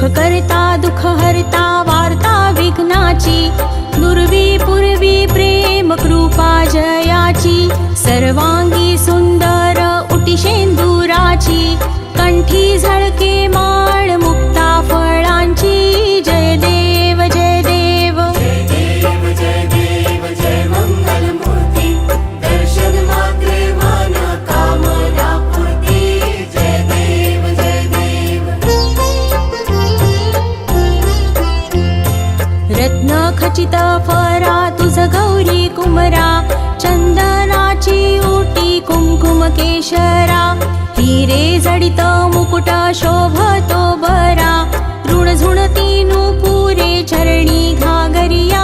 करता दुःख हरता वार्ता विघ्नाची, दुर्वी पूर्वी प्रेम कृपा जयाची, सर्वांगी सुंदर उटी शेंदुराची, कंठी झळके माळ मुक्ता फळांची, जय देव जय देव जय देव जय देव जय मंगल मूर्ती, दर्शन मात्रे मन कामना पूर्ती, जय देव जय देव। रत्न खचित फरा तुझ गौरी कुमरा, चंदनाची ओटी कुंकुम केशरा, हिरे जडित मुकुट शोभतो बरा, ऋण झुणती नुपुरे चरणी घागरिया,